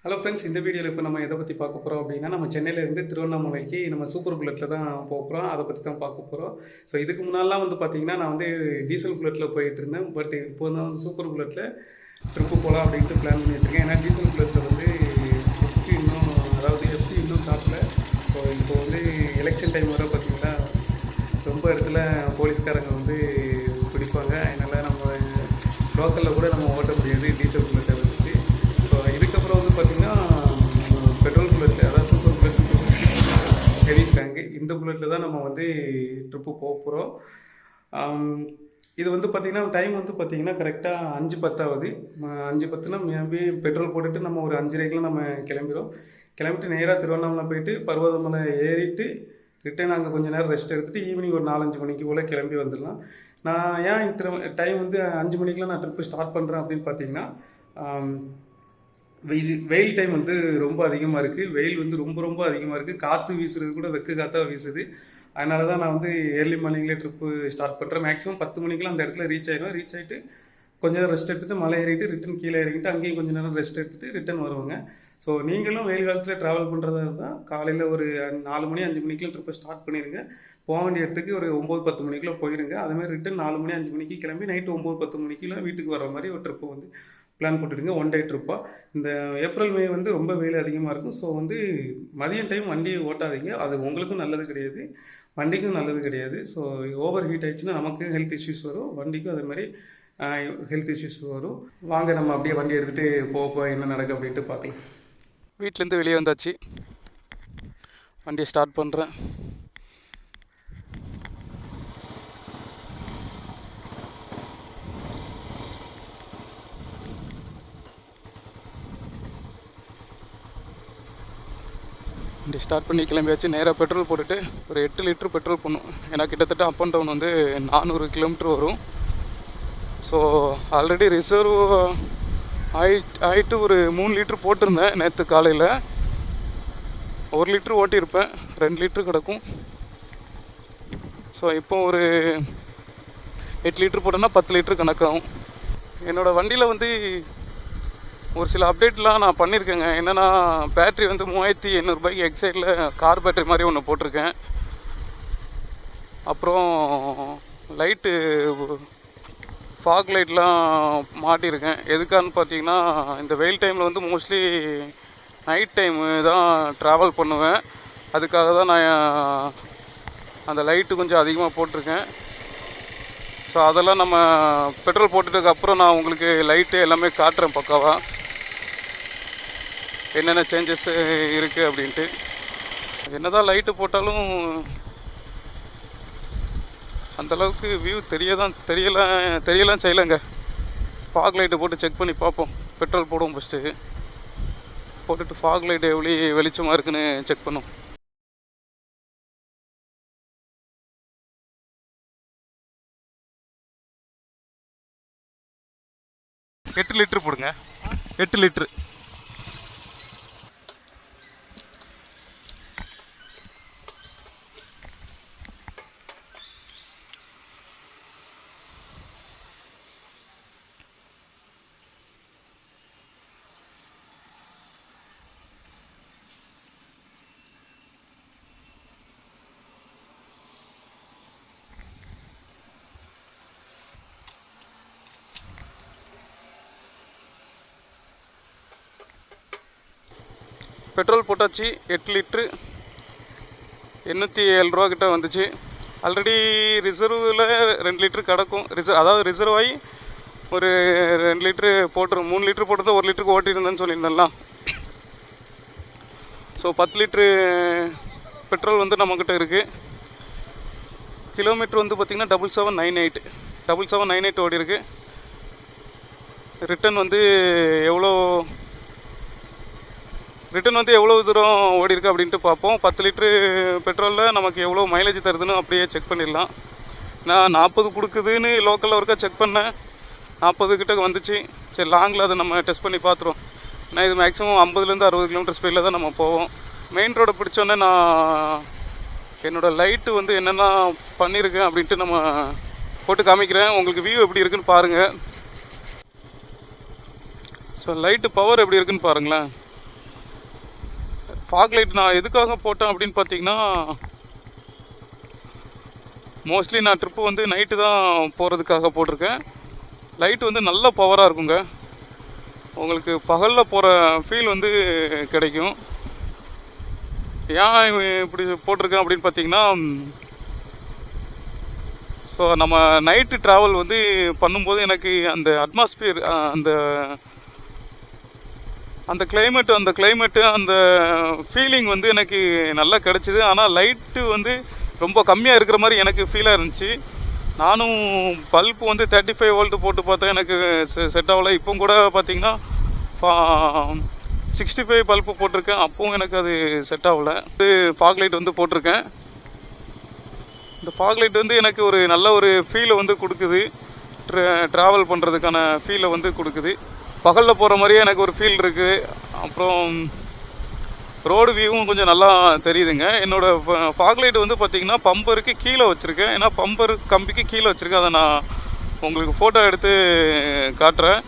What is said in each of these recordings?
Hello friends, இந்த வீடியோவில் இப்போ நம்ம எதை பற்றி பார்க்க போகிறோம் அப்படின்னா, நம்ம சென்னையிலேருந்து திருவண்ணாமலைக்கு நம்ம சூப்பர் புல்லட்டில் தான் போகிறோம். அதை பற்றி தான் பார்க்க போகிறோம். ஸோ இதுக்கு முன்னாடிலாம் வந்து பார்த்திங்கன்னா, நான் வந்து டீசல் புல்லட்டில் போயிட்டு இருந்தேன். பட் இப்போ வந்து சூப்பர் புல்லட்டில் ட்ரிப்பு போகலாம் அப்படின்ட்டு பிளான் பண்ணி வச்சுருக்கேன். ஏன்னா டீசல் புல்லட்டில் வந்து எஃப்சி இன்னும், அதாவது எஃப்சி இன்னும் காட்டல. ஸோ இப்போ வந்து எலெக்ஷன் டைம் வர பார்த்திங்கன்னா, ரொம்ப இடத்துல போலீஸ்காரங்க வந்து பிடிப்பாங்க. அதனால் நம்ம லோக்கலில் கூட நம்ம ஓட்ட முடியாது டீசல் புல்லட்டை வச்சுட்டு. ஸோ இதுக்கப்புறம் வந்து பார்த்திங்கன்னா, பெட்ரோல் புல்லட்டில், அதாவது சூப்பர் புல்லட் ஹெவி டேங்கு, இந்த புல்லட்டில் தான் நம்ம வந்து ட்ரிப்பு போக போகிறோம். இது வந்து பார்த்திங்கன்னா டைம் வந்து பார்த்திங்கன்னா கரெக்டாக 5:10 ஆகுது. 5:10னா மேபி பெட்ரோல் போட்டுட்டு நம்ம ஒரு 5:30க்கெலாம் நம்ம கிளம்பிட்டு நேராக திருவண்ணாமலை போயிட்டு பர்வதமலை ஏறிட்டு ரிட்டர்ன் அங்கே கொஞ்சம் நேரம் ரெஸ்ட் எடுத்துகிட்டு ஈவினிங் ஒரு 4-5 மணிக்கு போல் கிளம்பி வந்துடலாம். நான் ஏன் இந்த டைம் வந்து 5 மணிக்கெலாம் நான் ட்ரிப்பு ஸ்டார்ட் பண்ணுறேன் அப்படின்னு பார்த்தீங்கன்னா, வெயில் டைம் வந்து ரொம்ப அதிகமாக இருக்குது. வெயில் வந்து ரொம்ப ரொம்ப அதிகமாக இருக்குது. காற்று வீசுறது கூட வெக்க காற்றாக வீசுது. அதனால தான் நான் வந்து ஏர்லி மார்னிங்லேயே ட்ரிப்பு ஸ்டார்ட் பண்ணுறேன். மேக்ஸிமம் 10 மணிக்கெலாம் அந்த இடத்துல ரீச் ஆகிட்டு கொஞ்சம் நேரம் ரெஸ்ட் எடுத்துகிட்டு மலை ஏறிட்டு ரிட்டன் கீழே இறங்கிட்டு அங்கேயும் கொஞ்சம் நேரம் ரெஸ்ட் எடுத்துகிட்டு ரிட்டன் வருவாங்க. ஸோ நீங்களும் வெயில் காலத்தில் ட்ராவல் பண்ணுறதா இருந்தால் காலையில் ஒரு 4 மணி 5 மணிக்கெலாம் ட்ரிப்பை ஸ்டார்ட் பண்ணிடுங்க. போக வேண்டிய இடத்துக்கு ஒரு 9-10 மணிக்குள்ளே போயிடுங்க. அதுமாதிரி ரிட்டன் 4 மணி 5 மணிக்கு கிளம்பி நைட்டு 9-10 மணிக்கெலாம் வீட்டுக்கு வர மாதிரி ஒரு ட்ரிப்பை வந்து பிளான் போட்டுடுங்க. 1 டே ட்ரிப்பாக. இந்த ஏப்ரல் மே வந்து ரொம்ப வெயில் அதிகமாக இருக்கும். ஸோ வந்து மதியம் டைம் வண்டியை ஓட்டாதீங்க. அது உங்களுக்கும் நல்லது கிடையாது, வண்டிக்கும் நல்லது கிடையாது. ஸோ ஓவர் ஹீட் ஆகிடுச்சுன்னா நமக்கு ஹெல்த் இஷ்யூஸ் வரும், வண்டிக்கும் அதே மாதிரி ஹெல்த் இஷ்யூஸ் வரும். வாங்க நம்ம அப்படியே வண்டி எடுத்துகிட்டு போக என்ன நடக்குது அப்படின்ட்டு பார்க்கலாம். வீட்டிலேருந்து வெளியே வந்தாச்சு. வண்டியை ஸ்டார்ட் பண்ணுறேன். வண்டி ஸ்டார்ட் பண்ணி கிளம்பியாச்சு. நேராக பெட்ரோல் போட்டுட்டு ஒரு 8 லிட்டர் பெட்ரோல் போடணும். ஏன்னா கிட்டத்தட்ட அப் அண்ட் டவுன் வந்து 400 கிலோமீட்டர் வரும். ஸோ ஆல்ரெடி ரிசர்வ் ஆகிட்டு ஒரு 3 லிட்ரு போட்டிருந்தேன் நேற்று காலையில். 1 லிட்ரு ஓட்டியிருப்பேன், 2 லிட்ரு கிடக்கும். ஸோ இப்போ ஒரு 8 லிட்ரு போட்டோன்னா 10 லிட்ரு கணக்காகும். என்னோடய வண்டியில் வந்து ஒரு சில அப்டேட்லாம் நான் பண்ணியிருக்கேங்க. என்னென்னா, பேட்ரி வந்து 3800 எக்ஸைடில் கார் பேட்ரி மாதிரி ஒன்று போட்டிருக்கேன். அப்புறம் லைட்டு ஃபாக் லைட்லாம் மாட்டியிருக்கேன். எதுக்கான்னு பார்த்தீங்கன்னா, இந்த வெயில் டைமில் வந்து மோஸ்ட்லி நைட் டைமு தான் ட்ராவல் பண்ணுவேன். அதுக்காக தான் நான் அந்த லைட்டு கொஞ்சம் அதிகமாக போட்டிருக்கேன். ஸோ அதெல்லாம் நம்ம பெட்ரோல் போட்டுட்டதுக்கப்புறம் நான் உங்களுக்கு லைட்டு எல்லாமே காட்டுறேன் பக்காவாக, என்னென்ன சேஞ்சஸ் இருக்குது அப்படின்ட்டு. என்ன தான் லைட்டு போட்டாலும் அந்தளவுக்கு வியூ தெரியலாம் செய்யலைங்க. ஃபாக் லைட்டை போட்டு செக் பண்ணி பார்ப்போம். பெட்ரோல் போடுவோம் ஃபஸ்ட்டு, போட்டுட்டு ஃபாக் லைட்டு எவ்வளோ வெளிச்சமாக இருக்குன்னு செக் பண்ணும். எட்டு லிட்ரு போடுங்க. 8 லிட்ரு. பெட்ரோல் போட்டாச்சு. 8 லிட்ரு 807 ரூபா கிட்ட வந்துச்சு. ஆல்ரெடி ரிசர்வில் 2 லிட்ரு கிடக்கும். அதாவது ரிசர்வ் ஆகி ஒரு 2 லிட்ரு போட்டுரும். 3 லிட்ரு போட்டு 1 லிட்டருக்கு ஓட்டியிருந்தேன்னு சொல்லியிருந்தேன்லாம். ஸோ 10 லிட்ரு பெட்ரோல் வந்து நம்மக்கிட்ட இருக்குது. கிலோமீட்டர் வந்து பார்த்திங்கன்னா 7798 ஓடி இருக்குது. ரிட்டன் வந்து எவ்வளோ தூரம் ஓடி இருக்கு அப்படின்ட்டு பார்ப்போம். 10 லிட்ரு பெட்ரோலில் நமக்கு எவ்வளோ மைலேஜ் தருதுன்னு அப்படியே செக் பண்ணிடலாம். நான் 40 கொடுக்குதுன்னு லோக்கலில் ஒருக்கா செக் பண்ணேன், 40 கிட்ட வந்துச்சு. சரி, லாங்கில் அதை நம்ம டெஸ்ட் பண்ணி பார்த்துருவோம். நான் இது மேக்ஸிமம் 50லேருந்து 60 கிலோமீட்டர் ஸ்பீடில் தான் நம்ம போவோம். மெயின் ரோடை பிடிச்சோன்னே நான் என்னோடய லைட்டு வந்து என்னென்ன பண்ணியிருக்கேன் அப்படின்ட்டு நம்ம போட்டு காமிக்கிறேன். உங்களுக்கு வியூ எப்படி இருக்குன்னு பாருங்கள். ஸோ லைட்டு பவர் எப்படி இருக்குன்னு பாருங்களேன். ஃபாக் லைட் நான் எதுக்காக போட்டேன் அப்படின்னு பார்த்தீங்கன்னா, மோஸ்ட்லி நான் ட்ரிப்பு வந்து நைட்டு தான் போகிறதுக்காக போட்டிருக்கேன். லைட் வந்து நல்ல பவராக இருக்குங்க. உங்களுக்கு பகலில் போகிற ஃபீல் வந்து கிடைக்கும். ஏன் இப்படி போட்டிருக்கேன் அப்படின்னு பார்த்தீங்கன்னா, ஸோ நம்ம நைட்டு ட்ராவல் வந்து பண்ணும்போது எனக்கு அந்த அட்மாஸ்பியர், அந்த அந்த கிளைமேட்டு அந்த ஃபீலிங் வந்து எனக்கு நல்லா கிடச்சிது. ஆனால் லைட்டு வந்து ரொம்ப கம்மியாக இருக்கிற மாதிரி எனக்கு ஃபீலாக இருந்துச்சு. நானும் பல்ப் வந்து 35 வோல்ட் போட்டு பார்த்தேன், எனக்கு செட் ஆகலை. இப்போ கூட பார்த்தீங்கன்னா 65 பல்ப்பு போட்டிருக்கேன், அப்பவும் எனக்கு அது செட் ஆகலை. இது ஃபாக் லைட் வந்து போட்டிருக்கேன். இந்த ஃபாக் லைட் வந்து எனக்கு ஒரு நல்ல ஒரு ஃபீலை வந்து கொடுக்குது. ட்ராவல் பண்ணுறதுக்கான ஃபீலை வந்து கொடுக்குது. பகலில் போகிற மாதிரியே எனக்கு ஒரு ஃபீல் இருக்குது. அப்புறம் ரோடு வியூவும் கொஞ்சம் நல்லா தெரியுதுங்க. என்னோட ஃபாக் லைட் வந்து பார்த்தீங்கன்னா பம்பருக்கு கீழே வச்சுருக்கேன். ஏன்னா பம்பர் கம்பிக்கு கீழே வச்சுருக்கேன். அதை நான் உங்களுக்கு ஃபோட்டோ எடுத்து காட்டுறேன்.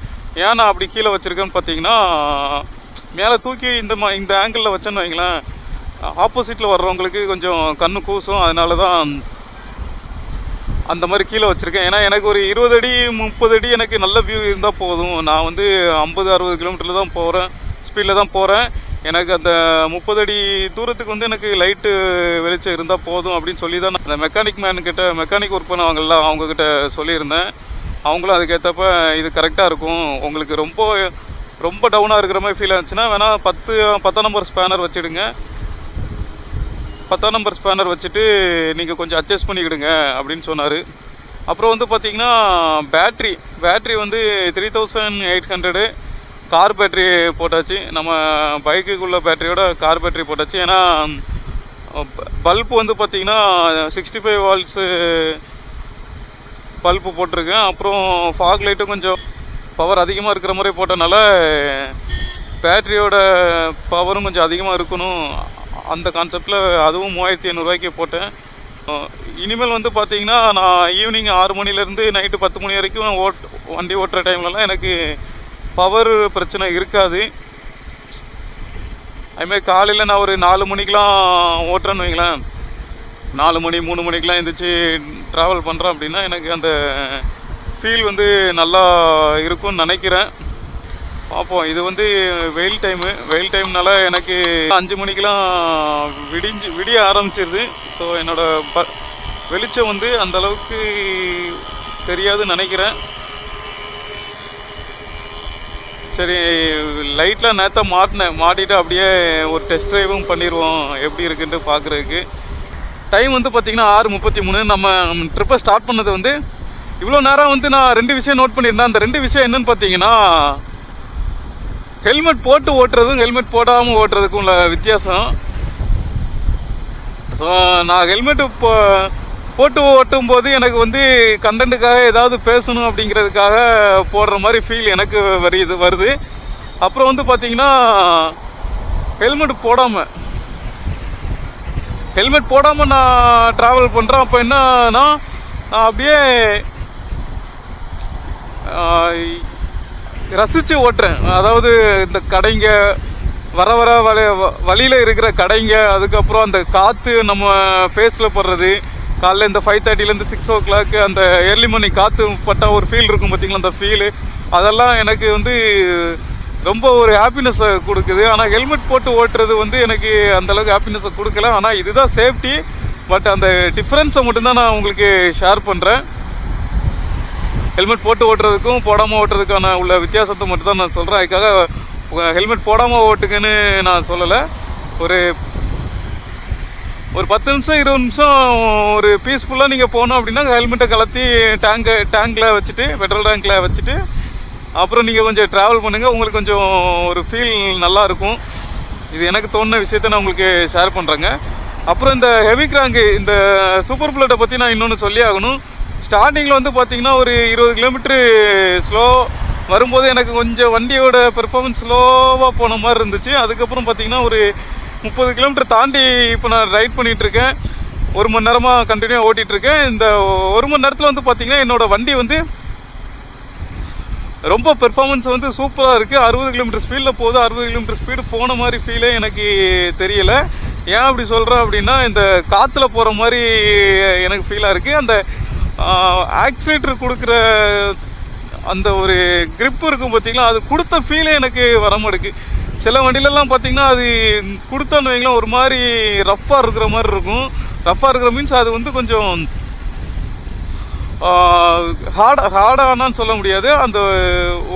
ஏன் நான் அப்படி கீழே வச்சுருக்கேன்னு பார்த்தீங்கன்னா, மேலே தூக்கி இந்த ஆங்கிளில் வச்சேன்னு வைங்களேன், ஆப்போசிட்டில் வர்றவங்களுக்கு கொஞ்சம் கண்ணு கூசும். அதனால தான் அந்த மாதிரி கீழே வச்சுருக்கேன். ஏன்னா எனக்கு ஒரு 20 அடி 30 அடி எனக்கு நல்ல வியூ இருந்தால் போதும். நான் வந்து 50-60 கிலோமீட்டரில் தான் போகிறேன், ஸ்பீடில் தான் போகிறேன். எனக்கு அந்த 30 அடி தூரத்துக்கு வந்து எனக்கு லைட்டு வெளிச்சம் இருந்தால் போதும் அப்படின்னு சொல்லி தான் அந்த மெக்கானிக் ஒர்க் பண்ணவங்கள்ல அவங்கக்கிட்ட சொல்லியிருந்தேன். அவங்களும் அதுக்கேற்றப்ப இது கரெக்டாக இருக்கும், உங்களுக்கு ரொம்ப டவுனாக இருக்கிற மாதிரி ஃபீல் ஆச்சுன்னா வேணால் 10 நம்பர் ஸ்பேனர் வச்சுடுங்க. 10 நம்பர் ஸ்பேனர் வச்சுட்டு நீங்கள் கொஞ்சம் அட்ஜஸ்ட் பண்ணிக்கிடுங்க அப்படின்னு சொன்னார். அப்புறம் வந்து பார்த்தீங்கன்னா பேட்ரி வந்து 3800 கார் பேட்ரி போட்டாச்சு. நம்ம பைக்குக்குள்ள பேட்டரியோட கார் பேட்ரி போட்டாச்சு. ஏன்னா பல்ப் வந்து பார்த்தீங்கன்னா 65 வால்ட்ஸு பல்ப்பு போட்டிருக்கேன். அப்புறம் ஃபாக் லைட்டும் கொஞ்சம் பவர் அதிகமாக இருக்கிற மாதிரி போட்டனால பேட்டரியோட பவரும் கொஞ்சம் அதிகமாக இருக்கணும். அந்த கான்செப்டில் அதுவும் 3500 போட்டேன். இனிமேல் வந்து பார்த்தீங்கன்னா நான் ஈவினிங் 6 மணிலேருந்து நைட்டு 10 மணி வரைக்கும் வண்டி ஓட்டுற டைம்லலாம் எனக்கு பவர் பிரச்சனை இருக்காது. அதுமாதிரி காலையில் நான் ஒரு 4 மணிக்கெலாம் ஓட்டுறேன்னு வைங்களேன், 4 மணி 3 மணிக்கெலாம் எழுந்திரிச்சு ட்ராவல் பண்ணுறேன் அப்படின்னா எனக்கு அந்த ஃபீல் வந்து நல்லா இருக்கும்னு நினைக்கிறேன். பார்ப்போம். இது வந்து வெயில் டைம்னால எனக்கு 5 மணிக்கெலாம் விடிய ஆரம்பிச்சிருது. ஸோ என்னோட வெளிச்சம் வந்து அந்த அளவுக்கு தெரியாதுன்னு நினைக்கிறேன். சரி, லைட்லாம் நேற்று மாட்டிட்டு அப்படியே ஒரு டெஸ்ட் ட்ரைவும் பண்ணிடுவோம் எப்படி இருக்குன்ட்டு பார்க்குறதுக்கு. டைம் வந்து பார்த்தீங்கன்னா 6:33. நம்ம ட்ரிப்பை ஸ்டார்ட் பண்ணது வந்து இவ்வளோ நேரம் வந்து நான் 2 விஷயம் நோட் பண்ணியிருந்தேன். அந்த 2 விஷயம் என்னன்னு பார்த்தீங்கன்னா, ஹெல்மெட் போட்டு ஓட்டுறதும் ஹெல்மெட் போடாமல் ஓட்டுறதுக்கும் உள்ள வித்தியாசம். ஸோ நான் ஹெல்மெட்டு போட்டு ஓட்டும் போது எனக்கு வந்து கண்டென்ட்டுக்காக ஏதாவது பேசணும் அப்படிங்கிறதுக்காக போடுற மாதிரி ஃபீல் எனக்கு வருது. அப்புறம் வந்து பார்த்தீங்கன்னா ஹெல்மெட் போடாமல் நான் ட்ராவல் பண்ணுறேன். அப்போ என்னன்னா நான் அப்படியே ரசித்து ஓட்டுறேன். அதாவது இந்த கடைங்க வர வழியில் இருக்கிற கடைங்க, அதுக்கப்புறம் அந்த காற்று நம்ம ஃபேஸில் படுறது, காலைல இந்த 5:30லேருந்து 6 o'clock அந்த ஏர்லி மார்னிங் காற்று பட்டால் ஒரு ஃபீல் இருக்கும் பார்த்தீங்களா, அந்த ஃபீலு அதெல்லாம் எனக்கு வந்து ரொம்ப ஒரு ஹாப்பினஸை கொடுக்குது. ஆனால் ஹெல்மெட் போட்டு ஓட்டுறது வந்து எனக்கு அந்தளவுக்கு ஹாப்பினஸை கொடுக்கல. ஆனால் இதுதான் சேஃப்டி. பட் அந்த டிஃப்ரென்ஸை மட்டும்தான் நான் உங்களுக்கு ஷேர் பண்ணுறேன். ஹெல்மெட் போட்டு ஓட்டுறதுக்கும் போடாமல் ஓட்டுறதுக்கான உள்ள வித்தியாசத்தை மட்டும் தான் நான் சொல்கிறேன். அதுக்காக ஹெல்மெட் போடாமல் ஓட்டுங்கன்னு நான் சொல்லலை. ஒரு 10 நிமிஷம் 20 நிமிஷம் ஒரு பீஸ்ஃபுல்லாக நீங்கள் போகணும் அப்படின்னா ஹெல்மெட்டை கலத்தி டேங்கில் வச்சுட்டு, பெட்ரோல் டேங்கில் வச்சுட்டு அப்புறம் நீங்கள் கொஞ்சம் ட்ராவல் பண்ணுங்கள். உங்களுக்கு கொஞ்சம் ஒரு ஃபீல் நல்லாயிருக்கும். இது எனக்கு தோணுன விஷயத்த நான் உங்களுக்கு ஷேர் பண்ணுறேங்க. அப்புறம் இந்த ஹெவி கிராங்கு, இந்த சூப்பர் புல்லட்டை பற்றி நான் இன்னொன்று சொல்லி ஆகணும். ஸ்டார்டிங்கில் வந்து பார்த்தீங்கன்னா ஒரு 20 கிலோமீட்டரு ஸ்லோ வரும்போது எனக்கு கொஞ்சம் வண்டியோட பெர்ஃபார்மன்ஸ் ஸ்லோவாக போன மாதிரி இருந்துச்சு. அதுக்கப்புறம் பார்த்தீங்கன்னா ஒரு 30 கிலோமீட்டர் தாண்டி இப்போ நான் ரைட் பண்ணிகிட்ருக்கேன். 1 மணி நேரமாக கண்டினியூவாக ஓட்டிகிட்ருக்கேன். இந்த 1 மணி நேரத்தில் வந்து பார்த்தீங்கன்னா என்னோடய வண்டி வந்து ரொம்ப பெர்ஃபார்மன்ஸ் வந்து சூப்பராக இருக்குது. 60 கிலோமீட்டர் ஸ்பீடில் போகுது. 60 கிலோமீட்டர் ஸ்பீடு போன மாதிரி ஃபீலே எனக்கு தெரியல. ஏன் அப்படி சொல்கிறேன் அப்படின்னா, இந்த காற்றுல போகிற மாதிரி எனக்கு ஃபீலாக இருக்குது. அந்த ஆக்சிலேட்டர் கொடுக்குற அந்த ஒரு grip இருக்கும் பார்த்தீங்களா, அது கொடுத்த ஃபீலே எனக்கு வர மாட்டேங்குது. சில வண்டியிலலாம் பார்த்தீங்கன்னா அது கொடுத்தோன்னு வைங்களேன், ஒரு மாதிரி ரஃப்பாக இருக்கிற மாதிரி இருக்கும். ரஃப்பாக இருக்கிற மீன்ஸ் அது வந்து கொஞ்சம் ஹார்டானான்னு சொல்ல முடியாது, அந்த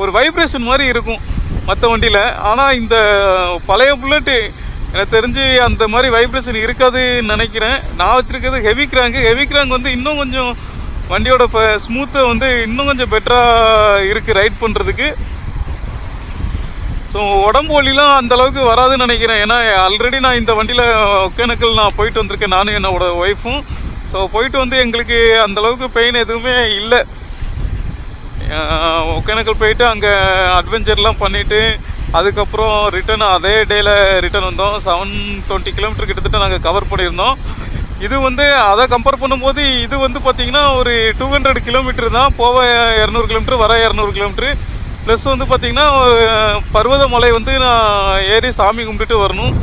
ஒரு வைப்ரேஷன் மாதிரி இருக்கும் மற்ற வண்டியில். ஆனால் இந்த பழைய புல்லட்டு எனக்கு தெரிஞ்சு அந்த மாதிரி வைப்ரேஷன் இருக்காதுன்னு நினைக்கிறேன். நான் வச்சிருக்கிறது ஹெவி கிராங்க் வந்து இன்னும் கொஞ்சம் வண்டியோட ஸ்மூத்தை வந்து இன்னும் கொஞ்சம் பெட்டராக இருக்குது ரைட் பண்ணுறதுக்கு. ஸோ உடம்பு வலிலாம் அந்த அளவுக்கு வராதுன்னு நினைக்கிறேன். ஏன்னா ஆல்ரெடி நான் இந்த வண்டியில் ஒகேனக்கல் நான் போயிட்டு வந்திருக்கேன், நானும் என்னோட ஒய்ஃபும். ஸோ போயிட்டு வந்து எங்களுக்கு அந்த அளவுக்கு பெயின் எதுவுமே இல்லை. ஒகேனக்கல் போயிட்டு அங்கே அட்வென்ச்சர்லாம் பண்ணிவிட்டு அதுக்கப்புறம் ரிட்டர்ன் அதே டேயில் ரிட்டர்ன் வந்தோம். 720 கிலோமீட்டர் கிட்டத்தட்ட நாங்கள் கவர் பண்ணியிருந்தோம். இது வந்து அதை கம்பேர் பண்ணும்போது இது வந்து பார்த்தீங்கன்னா ஒரு 200 கிலோமீட்டர் தான். போக 200 கிலோமீட்டர், வர 200 கிலோமீட்டர். ப்ளஸ் வந்து பார்த்தீங்கன்னா பர்வதமலை வந்து நான் ஏறி சாமி கும்பிட்டுட்டு வரணும்.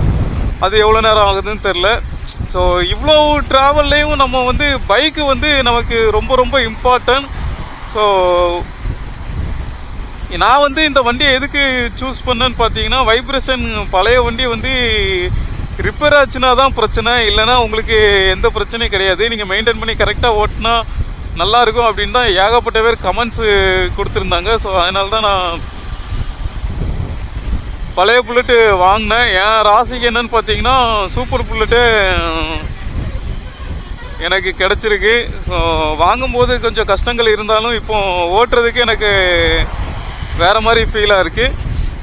அது எவ்வளோ நேரம் ஆகுதுன்னு தெரில. ஸோ இவ்வளோ ட்ராவல்லையும் நம்ம வந்து பைக்கு வந்து நமக்கு ரொம்ப ரொம்ப இம்பார்ட்டன்ட். ஸோ நான் வந்து இந்த வண்டியை எதுக்கு சூஸ் பண்ணேன்னு பார்த்தீங்கன்னா, வைப்ரேஷன் பழைய வண்டி வந்து ரிப்பேர் ஆச்சுன்னா தான் பிரச்சனை, இல்லைன்னா உங்களுக்கு எந்த பிரச்சனையும் கிடையாது. நீங்கள் மெயின்டைன் பண்ணி கரெக்டாக ஓட்டினா நல்லா இருக்கும் அப்படின்னு தான் ஏகப்பட்ட பேர் கமெண்ட்ஸு கொடுத்துருந்தாங்க. ஸோ அதனால தான் நான் பழைய புல்லட்டு வாங்கினேன். என் ராசிக்கு என்னன்னு பார்த்தீங்கன்னா, சூப்பர் புல்லட்டு எனக்கு கிடச்சிருக்கு. ஸோ வாங்கும்போது கொஞ்சம் கஷ்டங்கள் இருந்தாலும் இப்போ ஓட்டுறதுக்கு எனக்கு வேறு மாதிரி ஃபீலாக இருக்குது.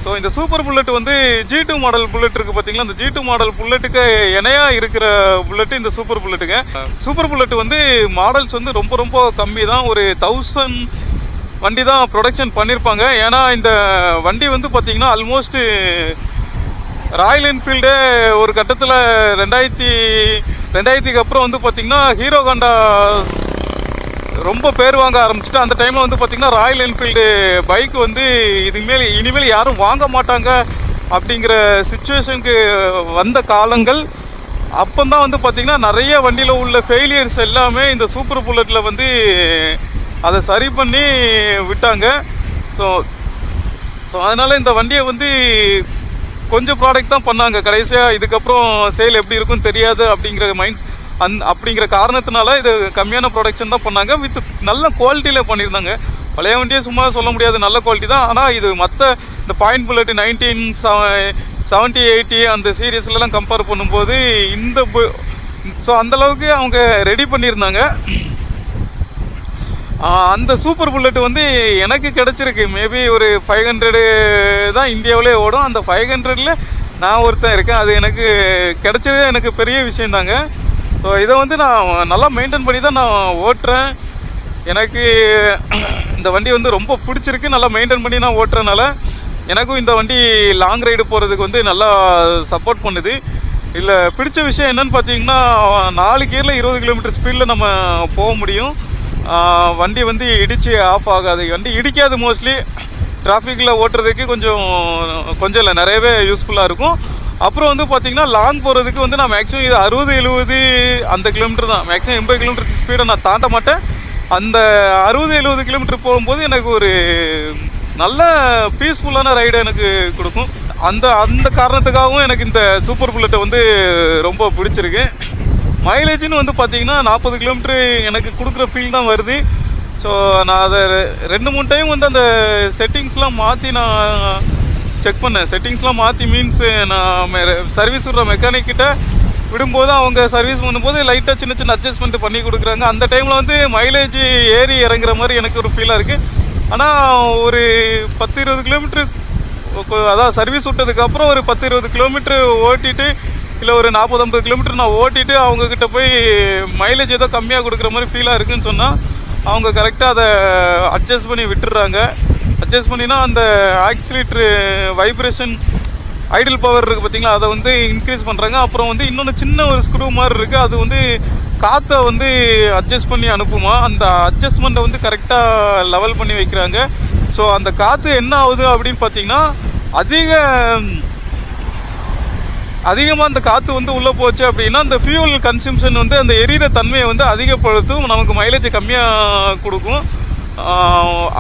ஸோ இந்த சூப்பர் புல்லட் வந்து G2 மாடல் புல்லட் இருக்குது பார்த்தீங்களா, அந்த G2 மாடல் புல்லட்டுக்கு இணையாக இருக்கிற புல்லட்டு இந்த சூப்பர் புல்லட்டுங்க. சூப்பர் புல்லட் வந்து மாடல்ஸ் வந்து ரொம்ப ரொம்ப கம்மி தான். ஒரு 1000 வண்டி தான் ப்ரொடக்ஷன் பண்ணியிருப்பாங்க. ஏன்னா இந்த வண்டி வந்து பார்த்தீங்கன்னா ஆல்மோஸ்ட் ராயல் என்ஃபீல்டே ஒரு கட்டத்தில் 2000க்கு அப்புறம் வந்து பார்த்தீங்கன்னா ஹீரோ ஹோண்டா ரொம்ப பேர் வாங்க ஆரம்பிச்சுட்டு, அந்த டைமில் வந்து பார்த்தீங்கன்னா ராயல் என்ஃபீல்டு பைக் வந்து இனிமேல் யாரும் வாங்க மாட்டாங்க அப்படிங்கிற சுச்சுவேஷனுக்கு வந்த காலங்கள். அப்போதான் வந்து பார்த்தீங்கன்னா நிறைய வண்டியில் உள்ள ஃபெயிலியர்ஸ் எல்லாமே இந்த சூப்பர் புல்லட்டில் வந்து அதை சரி பண்ணி விட்டாங்க. ஸோ அதனால் இந்த வண்டியை வந்து கொஞ்சம் ப்ராடக்ட் தான் பண்ணாங்க கடைசியாக. இதுக்கப்புறம் சேல் எப்படி இருக்குன்னு தெரியாது அப்படிங்கிற காரணத்தினால இது கம்மியான ப்ரொடக்ஷன் தான் பண்ணாங்க. வித் நல்ல குவாலிட்டியில் பண்ணியிருந்தாங்க. பழைய வண்டியை சும்மா சொல்ல முடியாது, நல்ல குவாலிட்டி தான். ஆனால் இது மற்ற இந்த பாயிண்ட் புல்லட் 1970, 80 அந்த சீரியஸ்லாம் கம்பேர் பண்ணும்போது ஸோ அந்தளவுக்கு அவங்க ரெடி பண்ணியிருந்தாங்க. அந்த சூப்பர் புல்லட் வந்து எனக்கு கிடச்சிருக்கு. மேபி ஒரு 500 தான் இந்தியாவிலே ஓடும். அந்த 500ல் நான் ஒருத்தன் இருக்கேன். அது எனக்கு கிடைச்சதே எனக்கு பெரிய விஷயம் தாங்க. ஸோ இதை வந்து நான் நல்லா மெயின்டைன் பண்ணி தான் நான் ஓட்டுறேன். எனக்கு இந்த வண்டி வந்து ரொம்ப பிடிச்சிருக்கு. நல்லா மெயின்டைன் பண்ணி நான் ஓட்டுறதுனால எனக்கும் இந்த வண்டி லாங் ரைடு போகிறதுக்கு வந்து நல்லா சப்போர்ட் பண்ணுது. இல்லை பிடிச்ச விஷயம் என்னன்னு பார்த்தீங்கன்னா, 4 கியரில் 20 கிலோமீட்டர் ஸ்பீடில் நம்ம போக முடியும். வண்டி வந்து இடித்து ஆஃப் ஆகாது. வண்டி இடிக்காது. மோஸ்ட்லி டிராஃபிக்கில் ஓட்டுறதுக்கு கொஞ்சம் இல்லை, நிறையவே யூஸ்ஃபுல்லாக இருக்கும். அப்புறம் வந்து பார்த்தீங்கன்னா லாங் போகிறதுக்கு வந்து நான் மேக்ஸிமம் இது 60, 70 அந்த கிலோமீட்டர் தான். மேக்ஸிமம் 80 கிலோமீட்டர் ஸ்பீடை நான் தாண்ட மாட்டேன். அந்த 60, 70 கிலோமீட்டர் போகும்போது எனக்கு ஒரு நல்ல பீஸ்ஃபுல்லான ரைடு எனக்கு கொடுக்கும். அந்த காரணத்துக்காகவும் எனக்கு இந்த சூப்பர் புல்லட்டை வந்து ரொம்ப பிடிச்சிருக்கு. மைலேஜ்னு வந்து பார்த்தீங்கன்னா 40 கிலோமீட்டர் எனக்கு கொடுக்குற ஃபீல் தான் வருது. ஸோ நான் அதை 2-3 டைம் வந்து அந்த செட்டிங்ஸ்லாம் மாற்றி நான் செக் பண்ணேன். செட்டிங்ஸ்லாம் மாற்றி மீன்ஸ் நான் சர்வீஸ் விடுற மெக்கானிக் கிட்ட விடும்போது அவங்க சர்வீஸ் பண்ணும்போது லைட்டாக சின்ன சின்ன அட்ஜஸ்ட்மெண்ட் பண்ணி கொடுக்குறாங்க. அந்த டைமில் வந்து மைலேஜ் ஏறி இறங்குற மாதிரி எனக்கு ஒரு ஃபீலாக இருக்குது. ஆனால் ஒரு 10-20 கிலோமீட்டர், அதான் சர்வீஸ் விட்டதுக்கப்புறம் ஒரு 10-20 கிலோமீட்டர் ஓட்டிட்டு, இல்லை ஒரு 40-50 கிலோமீட்டர் நான் ஓட்டிட்டு அவங்கக்கிட்ட போய் மைலேஜ் ஏதோ கம்மியாக கொடுக்குற மாதிரி ஃபீலாக இருக்குதுன்னு சொன்னால் அவங்க கரெக்டாக அதை அட்ஜஸ்ட் பண்ணி விட்டுடுறாங்க. அட்ஜஸ்ட் பண்ணினா அந்த ஆக்சிலேட்டர் வைப்ரேஷன் ஐடில் பவர் இருக்குது பார்த்தீங்களா, அதை வந்து இன்க்ரீஸ் பண்ணுறாங்க. அப்புறம் வந்து இன்னொன்று சின்ன ஒரு ஸ்க்ரூ மாதிரி இருக்குது, அது வந்து காற்றை வந்து அட்ஜஸ்ட் பண்ணி அனுப்புமா. அந்த அட்ஜஸ்ட்மெண்ட்டை வந்து கரெக்டாக லெவல் பண்ணி வைக்கிறாங்க. ஸோ அந்த காற்று என்ன ஆகுது அப்படின்னு பார்த்தீங்கன்னா அதிகமாக அந்த காற்று வந்து உள்ளே போச்சு அப்படின்னா அந்த ஃபியூல் கன்சம்ஷன் வந்து அந்த எரியிற தன்மையை வந்து அதிகப்படுத்தும், நமக்கு மைலேஜ் கம்மியாக கொடுக்கும்.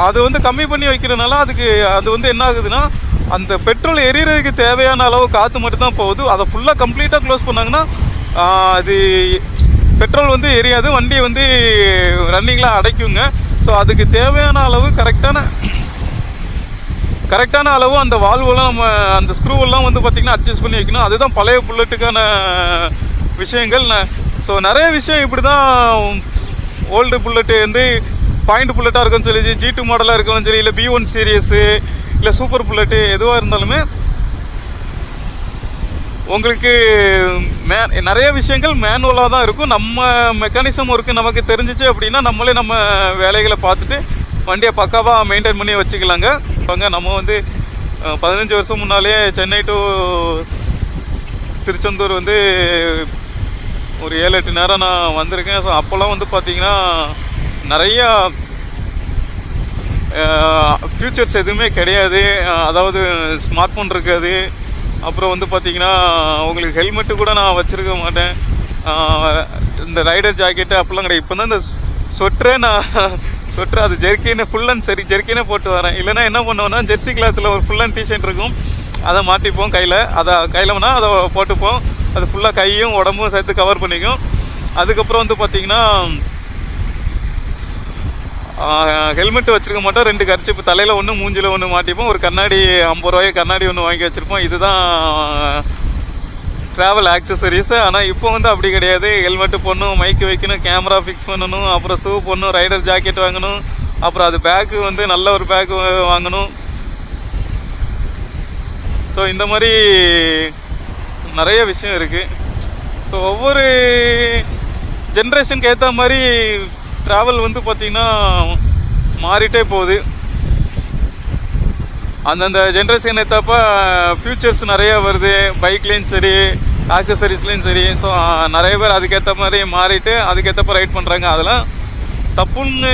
அது வந்து கம்மி பண்ணி வைக்கிறதுனால அது வந்து என்ன ஆகுதுன்னா அந்த பெட்ரோல் எரியறதுக்கு தேவையான அளவு காற்று மட்டும்தான் போகுது. அதை ஃபுல்லாக கம்ப்ளீட்டாக க்ளோஸ் பண்ணாங்கன்னா அது பெட்ரோல் வந்து எரியாது, வண்டியை வந்து ரன்னிங்லாம் அடைக்குங்க. ஸோ அதுக்கு தேவையான அளவு கரெக்டான அளவு அந்த வால்வெல்லாம் நம்ம அந்த ஸ்க்ரூவெல்லாம் வந்து பார்த்திங்கன்னா அட்ஜஸ்ட் பண்ணி வைக்கணும். அதுதான் பழைய புல்லட்டுக்கான விஷயங்கள். ஸோ நிறைய விஷயம் இப்படி தான் ஓல்டு புல்லட்டு வந்து பாயிண்ட் புல்லட்டாக இருக்குன்னு சொல்லி G2 மாடலாக இருக்கணும் சரி, இல்லை B1 சீரியஸு, இல்லை சூப்பர் புல்லட்டு எதுவாக இருந்தாலுமே உங்களுக்கு நிறைய விஷயங்கள் மேனுவலாக தான் இருக்கும். நம்ம மெக்கானிசம் ஒர்க்கு நமக்கு தெரிஞ்சிச்சு அப்படின்னா நம்மளே நம்ம வேலைகளை பார்த்துட்டு வண்டியை பக்காவாக மெயின்டைன் பண்ணி வச்சுக்கலாங்க. நம்ம வந்து 15 வருஷம் முன்னாலே சென்னை டு திருச்செந்தூர் வந்து ஒரு 7-8 நேரம் நான் வந்திருக்கேன். ஸோ அப்போல்லாம் வந்து பார்த்தீங்கன்னா நிறையா ஃபியூச்சர்ஸ் எதுவுமே கிடையாது. அதாவது ஸ்மார்ட் ஃபோன் இருக்காது. அப்புறம் வந்து பார்த்தீங்கன்னா உங்களுக்கு ஹெல்மெட்டு கூட நான் வச்சுருக்க மாட்டேன். இந்த ரைடர் ஜாக்கெட்டு அப்போல்லாம் கிடையாது. இப்போ தான் இந்த ஸ்வெட்டர் அது ஜெர்க்கின்னு ஃபுல் அண்ட் சரி ஜெர்க்கினே போட்டு வரேன். இல்லைனா என்ன பண்ணுவோன்னா ஜெர்சி கிளாத்தில் ஒரு ஃபுல் அண்ட் டிஷர்ட் இருக்கும், அதை மாட்டிப்போம் கையில். கையில்னா அதை போட்டுப்போம். அது ஃபுல்லாக கையும் உடம்பும் சேர்த்து கவர் பண்ணிக்கும். அதுக்கப்புறம் வந்து பார்த்தீங்கன்னா ஹெல்மெட் வச்சுருக்க மாட்டோம். 2 கர்ச்சிப்பு தலையில் ஒன்று மூஞ்சில் ஒன்று மாட்டிப்போம். ஒரு கண்ணாடி 50 ரூபாய்க்கு கண்ணாடி ஒன்று வாங்கி வச்சுருப்போம். இதுதான் ட்ராவல் ஆக்சசரிஸ். ஆனால் இப்போ வந்து அப்படி கிடையாது. ஹெல்மெட்டு போடணும், மைக்கு வைக்கணும், கேமரா ஃபிக்ஸ் பண்ணணும், அப்புறம் ஷூ போடணும், ரைடர் ஜாக்கெட் வாங்கணும், அப்புறம் அது பேக்கு வந்து நல்ல ஒரு பேக்கு வாங்கணும். ஸோ இந்த மாதிரி நிறைய விஷயம் இருக்குது. ஸோ ஒவ்வொரு ஜென்ரேஷனுக்கு ஏற்ற மாதிரி ட்ராவல் வந்து பார்த்திங்கன்னா மாறிட்டே போகுது. அந்தந்த ஜென்ரேஷன் ஏற்றப்ப ஃபியூச்சர்ஸ் நிறைய வருது, பைக்லேயும் சரி ஆக்சசரிஸ்லேயும் சரி. ஸோ நிறைய பேர் அதுக்கேற்ற மாதிரி மாறிட்டு அதுக்கேற்றப்ப ரைட் பண்ணுறாங்க. அதெல்லாம் தப்புன்னு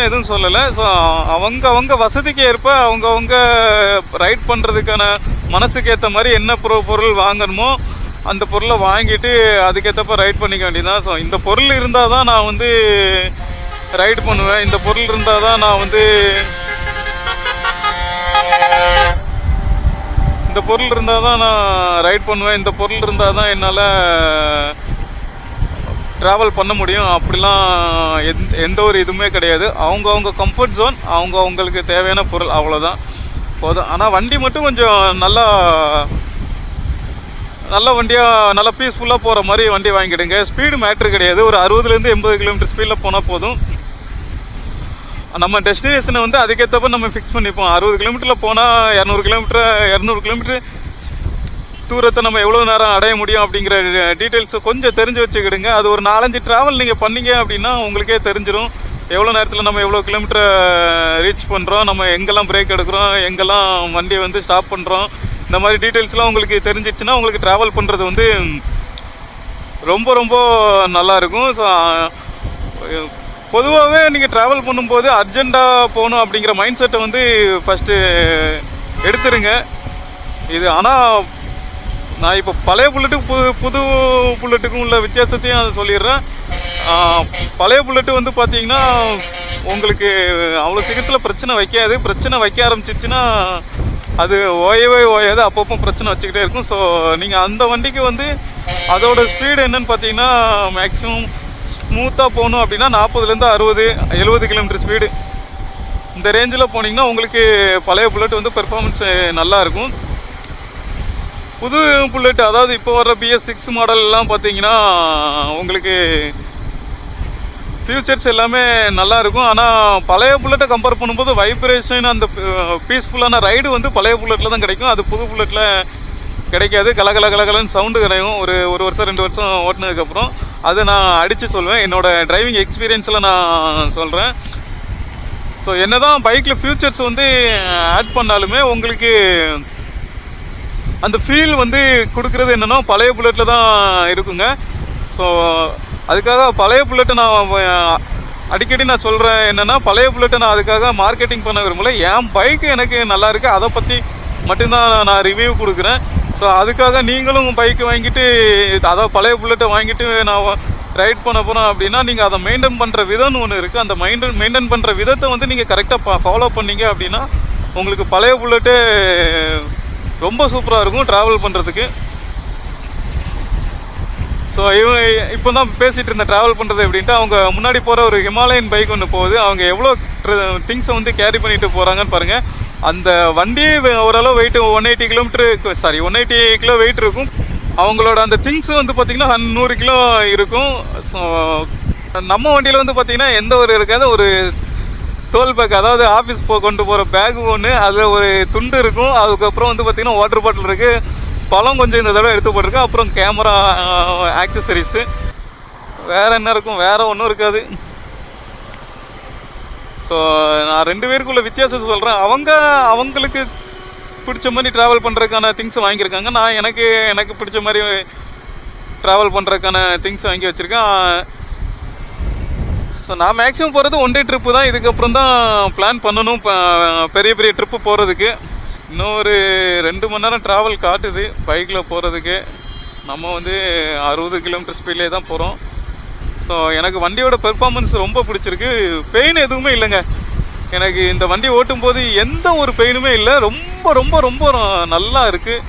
எதுவும் சொல்லலை. ஸோ அவங்க வசதிக்கு ஏற்ப அவங்கவுங்க ரைட் பண்ணுறதுக்கான மனசுக்கு ஏற்ற மாதிரி என்ன பொருள் வாங்கணுமோ அந்த பொருளை வாங்கிட்டு அதுக்கேற்றப்ப ரைட் பண்ணிக்க வேண்டியதான். ஸோ இந்த பொருள் இருந்தால் தான் நான் வந்து ரைட் பண்ணுவேன், இந்த பொருள் இருந்தால் தான் நான் வந்து இந்த பொருள் இருந்தால் தான் நான் ரைட் பண்ணுவேன், இந்த பொருள் இருந்தால் தான் என்னால் ட்ராவல் பண்ண முடியும். அப்படிலாம் எந்த ஒரு இதுவுமே கிடையாது. அவங்கவுங்க கம்ஃபர்ட் ஜோன், அவங்களுக்கு தேவையான பொருள் அவ்வளோதான் போதும். ஆனால் வண்டி மட்டும் கொஞ்சம் நல்ல வண்டியாக நல்லா பீஸ்ஃபுல்லாக போகிற மாதிரி வண்டி வாங்கிடுங்க. ஸ்பீடு மேட்ரு கிடையாது. ஒரு 60லேருந்து 80 கிலோமீட்டர் ஸ்பீடில் போனால் போதும். நம்ம டெஸ்டினேஷனை வந்து அதுக்கேற்றப்ப நம்ம ஃபிக்ஸ் பண்ணிப்போம். 60 கிலோமீட்டரில் போனால் 200 கிலோமீட்டர் தூரத்தை நம்ம எவ்வளோ நேரம் அடைய முடியும் அப்படிங்கிற டீட்டெயில்ஸை கொஞ்சம் தெரிஞ்சு வச்சுக்கிடுங்க. அது ஒரு 4-5 ட்ராவல் நீங்கள் பண்ணீங்க அப்படின்னா உங்களுக்கே தெரிஞ்சிடும் எவ்வளோ நேரத்தில் நம்ம எவ்வளோ கிலோமீட்டரை ரீச் பண்ணுறோம், நம்ம எங்கெல்லாம் பிரேக் எடுக்கிறோம், எங்கெல்லாம் வண்டியை வந்து ஸ்டாப் பண்ணுறோம். இந்த மாதிரி டீட்டெயில்ஸ்லாம் உங்களுக்கு தெரிஞ்சிச்சுன்னா உங்களுக்கு ட்ராவல் பண்ணுறது வந்து ரொம்ப ரொம்ப நல்லாயிருக்கும். ஸோ பொதுவாகவே நீங்கள் ட்ராவல் பண்ணும்போது அர்ஜெண்ட்டாக போகணும் அப்படிங்கிற மைண்ட் செட்டை வந்து ஃபஸ்ட்டு எடுத்துருங்க. இது ஆனால் நான் இப்போ பழைய புல்லட்டுக்கும் புது புல்லட்டுக்கும் உள்ள வித்தியாசத்தையும் அதை சொல்லிடுறேன். பழைய புல்லட்டு வந்து பார்த்தீங்கன்னா உங்களுக்கு அவ்வளோ சீக்கிரத்தில் பிரச்சனை வைக்காது. பிரச்சனை வைக்க ஆரம்பிச்சிச்சுன்னா அது ஓயாது, அப்பப்போ பிரச்சனை வச்சுக்கிட்டே இருக்கும். ஸோ நீங்கள் அந்த வண்டிக்கு வந்து அதோட ஸ்பீடு என்னன்னு பார்த்தீங்கன்னா மேக்ஸிமம் ஸ்மூத்தாக போகணும் அப்படின்னா 40லேருந்து 60-70 கிலோமீட்டர் ஸ்பீடு இந்த ரேஞ்சில் போனீங்கன்னா உங்களுக்கு பழைய புல்லட் வந்து பெர்ஃபார்மன்ஸ் நல்லாயிருக்கும். புது புல்லட் அதாவது இப்போ வர்ற BS6 மாடல்லாம் பார்த்தீங்கன்னா உங்களுக்கு ஃபியூச்சர்ஸ் எல்லாமே நல்லாயிருக்கும். ஆனால் பழைய புல்லட்டை கம்பேர் பண்ணும்போது வைப்ரேஷன் அந்த பீஸ்ஃபுல்லான ரைடு வந்து பழைய புல்லட்டில் தான் கிடைக்கும். அது புது புல்லட்டில் கிடைக்காது. கலகலன்னு சவுண்டு கிடைக்கும். ஒரு வருஷம் 2 வருஷம் ஓட்டினதுக்கப்புறம் அதை நான் அடித்து சொல்வேன். என்னோடய டிரைவிங் எக்ஸ்பீரியன்ஸில் நான் சொல்கிறேன். ஸோ என்ன தான் பைக்கில் ஃபியூச்சர்ஸ் வந்து ஆட் பண்ணாலுமே உங்களுக்கு அந்த ஃபீல் வந்து கொடுக்குறது என்னென்னா பழைய புல்லட்டில் தான் இருக்குங்க. ஸோ அதுக்காக பழைய புல்லட்டை நான் அடிக்கடி நான் சொல்கிறேன் என்னென்னா, பழைய புல்லட்டை நான் அதுக்காக மார்க்கெட்டிங் பண்ண விரும்பல. என் பைக்கு எனக்கு நல்லா இருக்குது, அதை பற்றி மட்டும்தான் நான் ரிவ்யூ கொடுக்குறேன். ஸோ அதுக்காக நீங்களும் பைக்கு வாங்கிட்டு, அதாவது பழைய புல்லட்டை வாங்கிட்டு நான் ரைட் பண்ண போகிறோம் அப்படின்னா, நீங்கள் அதை மெயின்டைன் பண்ணுற விதம்னு ஒன்று இருக்குது. அந்த மெயின்டைன் பண்ணுற விதத்தை வந்து நீங்கள் கரெக்டாக ஃபாலோ பண்ணீங்க அப்படின்னா உங்களுக்கு பழைய புல்லட்டே ரொம்ப சூப்பராக இருக்கும் ட்ராவல் பண்ணுறதுக்கு. ஸோ இப்போ தான் பேசிகிட்டு இருந்தேன் ட்ராவல் பண்ணுறது அப்படின்ட்டு. அவங்க முன்னாடி போகிற ஒரு ஹிமாலயன் பைக் ஒன்று போகுது. அவங்க எவ்வளோ திங்ஸை வந்து கேரி பண்ணிட்டு போகிறாங்கன்னு பாருங்கள். அந்த வண்டி ஓரளவு வெயிட் 180 கிலோ வெயிட் இருக்கும். அவங்களோட அந்த திங்ஸ் வந்து பார்த்திங்கன்னா 100 கிலோ இருக்கும். ஸோ நம்ம வண்டியில் வந்து பார்த்திங்கன்னா எந்த ஒரு இருக்காது, ஒரு தோல் பேக், அதாவது ஆஃபீஸ் கொண்டு போகிற பேகு ஒன்று, அதில் ஒரு துண்டு இருக்கும். அதுக்கப்புறம் வந்து பார்த்திங்கன்னா வாட்டர் பாட்டில் இருக்குது, பழம் கொஞ்சம் இந்த தடவை எடுத்து போட்டிருக்கேன், அப்புறம் கேமரா ஆக்சசரிஸு, வேறு என்ன இருக்கும், வேறு ஒன்றும் இருக்காது. ஸோ நான் 2 பேருக்குள்ள வித்தியாசத்தை சொல்கிறேன். அவங்களுக்கு பிடிச்ச மாதிரி ட்ராவல் பண்ணுறதுக்கான திங்ஸ் வாங்கியிருக்காங்க. நான் எனக்கு பிடிச்ச மாதிரி ட்ராவல் பண்ணுறதுக்கான திங்ஸ் வாங்கி வச்சுருக்கேன். ஸோ நான் மேக்ஸிமம் போகிறது 1 டே ட்ரிப்பு தான். இதுக்கப்புறம் தான் பிளான் பண்ணணும் பெரிய பெரிய ட்ரிப்பு போகிறதுக்கு. இன்னும் ஒரு 2 மணி நேரம் ட்ராவல் காட்டுது பைக்கில் போகிறதுக்கு. நம்ம வந்து 60 கிலோமீட்டர் ஸ்பீட்லேயே தான் போகிறோம். ஸோ எனக்கு வண்டியோட பெர்ஃபார்மன்ஸ் ரொம்ப பிடிச்சிருக்கு. பெயின் எதுவுமே இல்லைங்க. எனக்கு இந்த வண்டி ஓட்டும் போது எந்த ஒரு பெயினுமே இல்லை. ரொம்ப ரொம்ப ரொம்ப நல்லா இருக்குது.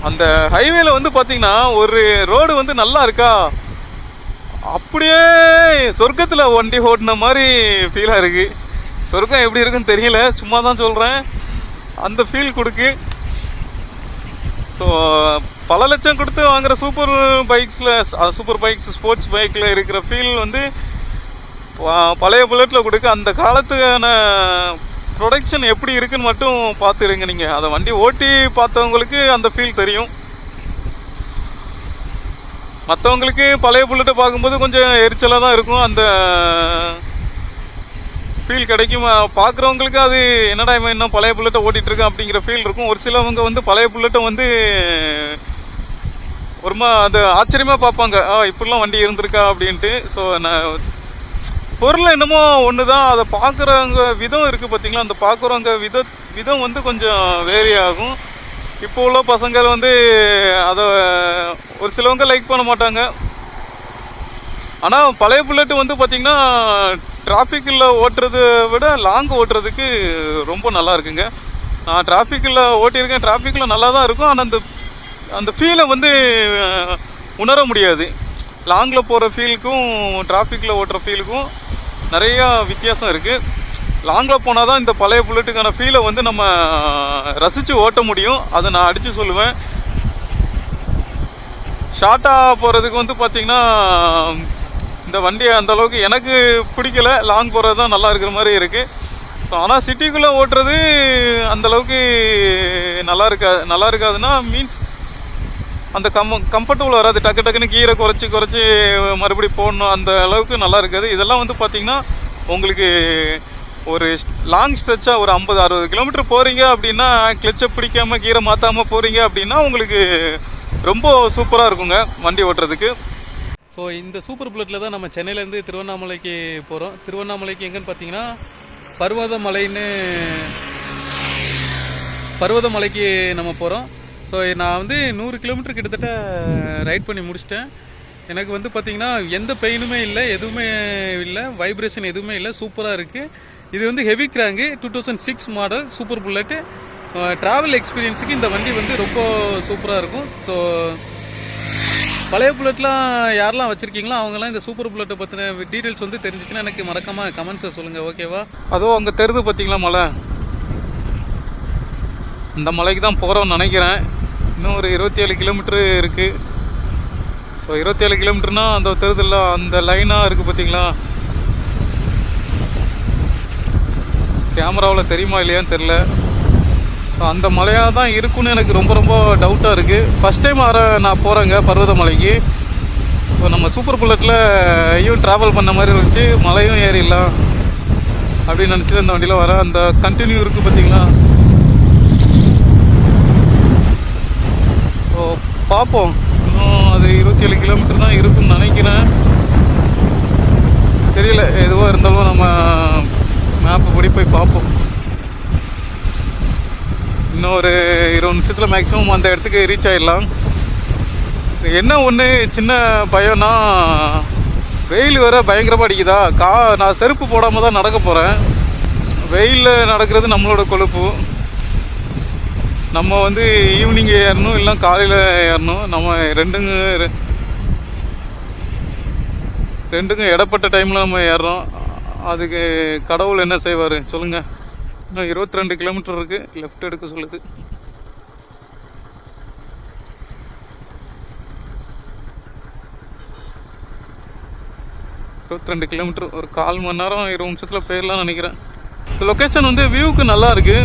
அந்த ஹைவேல வந்து பார்த்தீங்கன்னா ஒரு ரோடு வந்து நல்லா இருக்கா, அப்படியே சொர்க்கத்தில் வண்டி ஓட்டின மாதிரி ஃபீலாக இருக்குது. சொர்க்கம் எப்படி இருக்குன்னு தெரியல, சும்மா தான் சொல்கிறேன். அந்த ஃபீல் கொடுக்கு. ஸோ பல லட்சம் கொடுத்து வாங்குற சூப்பர் பைக்ஸ் ஸ்போர்ட்ஸ் பைக்கில் இருக்கிற ஃபீல் வந்து பழைய புல்லட்டில் கொடுக்கு. அந்த காலத்துக்கான ப்ரொடக்ஷன் எப்படி இருக்குன்னு மட்டும் பார்த்துடுங்க. நீங்கள் அதை வண்டி ஓட்டி பார்த்தவங்களுக்கு அந்த ஃபீல் தெரியும். மற்றவங்களுக்கு பழைய புல்லட்டை பார்க்கும்போது கொஞ்சம் எரிச்சலாக தான் இருக்கும். அந்த ஃபீல் கிடைக்கும். பார்க்குறவங்களுக்கு அது என்னடா இவன் இன்னும் பழைய புல்லட்டை ஓட்டிகிட்ருக்கேன் அப்படிங்கிற ஃபீல் இருக்கும். ஒரு சிலவங்க வந்து பழைய புல்லட்டை வந்து அது ஆச்சரியமாக பார்ப்பாங்க, இப்படிலாம் வண்டி இருந்திருக்கா அப்படின்ட்டு. ஸோ நான் பொருள் என்னமோ ஒன்று தான், அதை பார்க்குறவங்க விதம் இருக்குது பார்த்தீங்களா, அந்த பார்க்குறவங்க விதம் வந்து கொஞ்சம் வேரி ஆகும். இப்போ உள்ள பசங்கள் வந்து அதை ஒரு சிலவங்க லைக் பண்ண மாட்டாங்க. ஆனால் பழைய புல்லட்டு வந்து பார்த்திங்கன்னா டிராஃபிக்கில் ஓட்டுறதை விட லாங் ஓட்டுறதுக்கு ரொம்ப நல்லா இருக்குங்க. நான் டிராஃபிக்கில் ஓட்டியிருக்கேன், டிராஃபிக்கில் நல்லா தான் இருக்கும். ஆனால் அந்த ஃபீலை வந்து உணர முடியாது. லாங்கில் போகிற ஃபீலுக்கும் டிராஃபிக்கில் ஓட்டுற ஃபீலுக்கும் நிறையா வித்தியாசம் இருக்குது. லாங்கில் போனால் தான் இந்த பழைய புல்லட்டுக்கான ஃபீலை வந்து நம்ம ரசித்து ஓட்ட முடியும். அதை நான் அடித்து சொல்லுவேன். ஷார்ட்டாக போகிறதுக்கு வந்து பார்த்திங்கன்னா இந்த வண்டியை அந்தளவுக்கு எனக்கு பிடிக்கல. லாங் போகிறது தான் நல்லா இருக்கிற மாதிரி இருக்குது. ஸோ ஆனால் சிட்டிக்குள்ளே ஓட்டுறது அந்தளவுக்கு நல்லா இருக்காதுன்னா மீன்ஸ் அந்த கம்ஃபர்டபுள் வராது. டக்குன்னு கீரை குறைச்சி மறுபடியும் போடணும், அந்த அளவுக்கு நல்லா இருக்காது. இதெல்லாம் வந்து பார்த்திங்கன்னா உங்களுக்கு ஒரு லாங் ஸ்ட்ரெச்சாக ஒரு 50-60 கிலோமீட்டர் போகிறீங்க அப்படின்னா, கிளச்சை பிடிக்காமல் கீரை மாற்றாமல் போகிறீங்க அப்படின்னா உங்களுக்கு ரொம்ப சூப்பராக இருக்குங்க வண்டி ஓட்டுறதுக்கு. ஸோ இந்த சூப்பர் புல்லட்டில் தான் நம்ம சென்னையிலேருந்து திருவண்ணாமலைக்கு போகிறோம். திருவண்ணாமலைக்கு எங்கன்னு பார்த்தீங்கன்னா பர்வதமலைக்கு நம்ம போகிறோம். ஸோ நான் வந்து 100 கிலோமீட்டர் கிட்டத்தட்ட ரைட் பண்ணி முடிச்சிட்டேன். எனக்கு வந்து பார்த்திங்கன்னா எந்த பெயினுமே இல்லை, எதுவுமே இல்லை, வைப்ரேஷன் எதுவுமே இல்லை, சூப்பராக இருக்குது. இது வந்து heavy crank 2006 model super bullet. Travel எக்ஸ்பீரியன்ஸுக்கு இந்த வண்டி வந்து ரொம்ப சூப்பராக இருக்கும். ஸோ பழைய புல்லட்லாம் யாரெல்லாம் வச்சுருக்கீங்களோ அவங்கெல்லாம் இந்த சூப்பர் புல்லட்டை பற்றின டீட்டெயில்ஸ் வந்து தெரிஞ்சிச்சுன்னா எனக்கு மறக்காமல் கமெண்ட்ஸை சொல்லுங்கள், ஓகேவா? அதுவும் அங்கே தெரிது பார்த்தீங்களா மலை, இந்த மலைக்கு தான் போகிறோம்னு நினைக்கிறேன். இன்னும் ஒரு 27 கிலோமீட்டரு இருக்குது. ஸோ 27 கிலோமீட்டர்னா அந்த தெரிதில்ல, அந்த லைனாக இருக்குது பார்த்தீங்களா, கேமராவில் தெரியுமா இல்லையான்னு தெரில. ஸோ அந்த மலையாக தான் இருக்குன்னு எனக்கு ரொம்ப ரொம்ப டவுட்டாக இருக்குது. ஃபஸ்ட் டைம் நான் போகிறேங்க பர்வதமலைக்கு. ஸோ நம்ம சூப்பர் புல்லட்டில் ட்ராவல் பண்ண மாதிரி இருந்துச்சு, மலையும் ஏறிடலாம் அப்படின்னு நினச்சி அந்த வண்டியில் வர. அந்த கண்டினியூ இருக்குது பார்த்தீங்களா. ஸோ பார்ப்போம், இன்னும் அது 27 கிலோமீட்டர் தான் இருக்கும்னு நினைக்கிறேன். தெரியல, எதுவாக இருந்தாலும் நம்ம மேப்பு படி போய் பார்ப்போம். இன்னும் ஒரு 20 நிமிஷத்தில் மேக்ஸிமம் அந்த இடத்துக்கு ரீச் ஆகிடலாம். என்ன ஒன்று சின்ன பயம்னா, வெயில் வேற பயங்கரமாக அடிக்குதா. நான் செருப்பு போடாமல் தான் நடக்க போகிறேன். வெயிலில் நடக்கிறது நம்மளோட கொழுப்பு. நம்ம வந்து ஈவினிங் ஏறணும், இல்லை காலையில் ஏறணும். நம்ம ரெண்டுக்கும் இடப்பட்ட டைமில் நம்ம ஏறுறோம். அதுக்கு கடவுள் என்ன செய்வார் சொல்லுங்கள். இன்னும் 22 கிலோமீட்டர் இருக்குது, லெஃப்ட் எடுக்க சொல்லுது. ரெண்டு கிலோமீட்டர், ஒரு 1/4 மணி நேரம் 20 நிமிஷத்தில் போயிடலாம்னு நினைக்கிறேன். இந்த லொக்கேஷன் வந்து வியூவுக்கு நல்லா இருக்கு.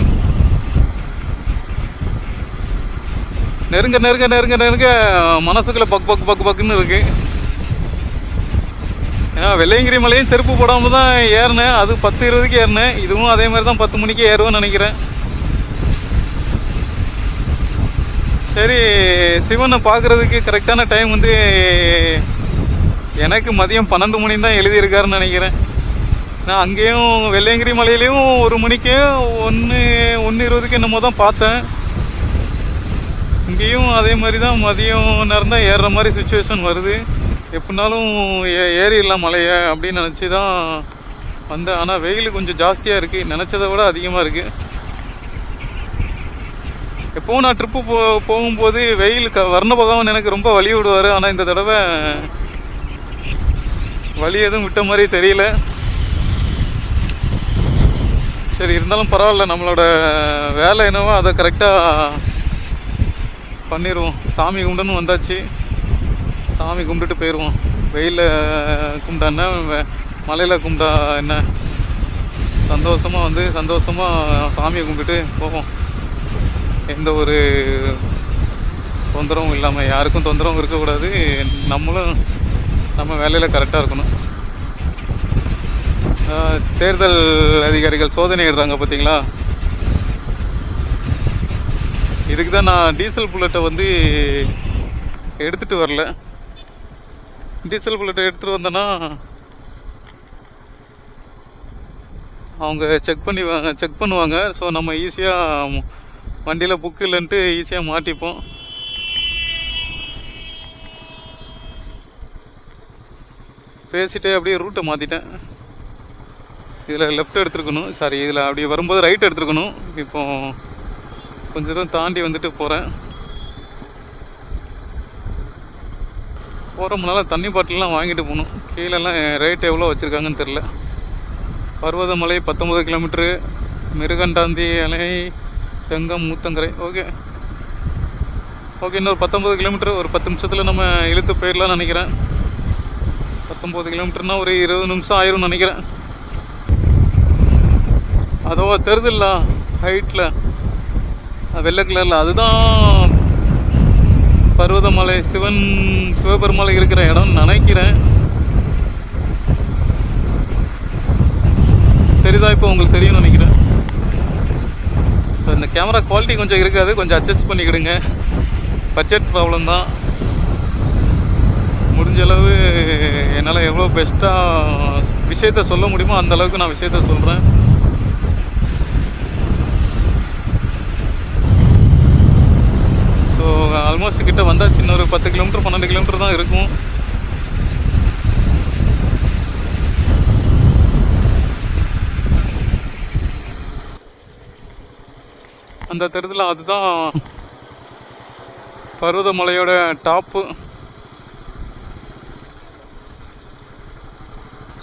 நெருங்க நெருங்க நெருங்க நெருங்க மனசுக்குள்ள பக் பக்குன்னு இருக்கு. ஏன்னா வெள்ளையங்கிரி மலையும் செருப்பு போடாமல் தான் ஏறினேன். அது 10:20க்கு ஏறினேன். இதுவும் அதே மாதிரி தான் 10 மணிக்கு ஏறுவேன்னு நினைக்கிறேன். சரி, சிவனை பார்க்குறதுக்கு கரெக்டான டைம் வந்து எனக்கு மதியம் 12 மணி தான் எழுதியிருக்காருன்னு நினைக்கிறேன். நான் அங்கேயும் வெள்ளையங்கிரி மலையிலையும் 1 மணிக்கு 1:20க்கு என்னமோ தான் பார்த்தேன். இங்கேயும் அதே மாதிரி தான் மதியம் நேரம் தான் ஏறுற மாதிரி சுச்சுவேஷன் வருது. எப்படினாலும் ஏறிடலாம் மலையை அப்படின்னு நினச்சி தான் வந்தேன். ஆனால் வெயில் கொஞ்சம் ஜாஸ்தியாக இருக்குது, நினச்சதை விட அதிகமாக இருக்குது. எப்போவும் நான் ட்ரிப்பு போகும்போது வெயில் வர்ண பகவான் எனக்கு ரொம்ப வழி விடுவார். ஆனால் இந்த தடவை வழி எதுவும் விட்ட மாதிரி தெரியல. சரி, இருந்தாலும் பரவாயில்ல, நம்மளோட வேலை என்னவோ அதை கரெக்டாக பண்ணிடுவோம். சாமி கும்பிட்டுன்னு வந்தாச்சு, சாமி கும்பிட்டுட்டு போயிடுவோம். வெயிலில் கும்பிட்டா என்ன, மலையில் கும்பிட்டா என்ன, சந்தோஷமாக வந்து சந்தோஷமாக சாமியை கும்பிட்டுட்டு போவோம். எந்த ஒரு தொந்தரவும் இல்லாமல், யாருக்கும் தொந்தரவும் இருக்கக்கூடாது. நம்மளும் நம்ம வேலையில் கரெக்டாக இருக்கணும். தேர்தல் அதிகாரிகள் சோதனை இடுறாங்க பார்த்தீங்களா. இதுக்கு தான் நான் டீசல் புல்லட்டை வந்து எடுத்துகிட்டு வரல. டீசல் புல்லட்டை எடுத்துகிட்டு வந்தேன்னா அவங்க செக் பண்ணுவாங்க. ஸோ நம்ம ஈஸியாக வண்டியில் புக்கு இல்லைன்ட்டு ஈஸியாக மாட்டிப்போம். பேசிட்டு அப்படியே ரூட்டை மாற்றிட்டேன். இதில் லெஃப்ட் எடுத்துருக்கணும், சாரி, இதில் அப்படியே வரும்போது ரைட் எடுத்துருக்கணும். இப்போ கொஞ்சம் தூரம் தாண்டி வந்துட்டு போகிறேன். போகிற முன்னால் தண்ணி பாட்டிலெலாம் வாங்கிட்டு போகணும். கீழெல்லாம் ரேட் எவ்வளோ வச்சுருக்காங்கன்னு தெரில. பர்வதமலை 19 கிலோமீட்ரு, மிருகண்டாந்தி அலை, செங்கம், மூத்தங்கரை. ஓகே, இன்னொரு 19 கிலோமீட்டர், ஒரு 10 நிமிஷத்தில் நம்ம இழுத்து போயிடலாம்னு நினைக்கிறேன். 19 கிலோமீட்டர்னா ஒரு 20 நிமிஷம் ஆயிரும் நினைக்கிறேன். அதோ தெரியுதுல்ல ஹைட்டில் வெள்ளை கலரில், அதுதான் பர்வதமலை, சிவபெருமலை இருக்கிற இடம் நினைக்கிறேன். தெரியுதா? இப்போ உங்களுக்கு தெரியும்னு நினைக்கிறேன். ஸோ இந்த கேமரா குவாலிட்டி கொஞ்சம் இருக்காது, கொஞ்சம் அட்ஜஸ்ட் பண்ணிக்கிடுங்க. பட்ஜெட் ப்ராப்ளம் தான். முடிஞ்ச அளவு என்னால் எவ்வளோ பெஸ்ட்டாக விஷயத்த சொல்ல முடியுமோ அந்த அளவுக்கு நான் விஷயத்த சொல்கிறேன். ஸோ ஆல்மோஸ்ட் கிட்ட வந்தாச்சு. இன்னொரு 10 கிலோமீட்டர் 12 கிலோமீட்டர் தான் இருக்கும். அந்த தெருவில் அதுதான் பர்வதமலையோட டாப்பு.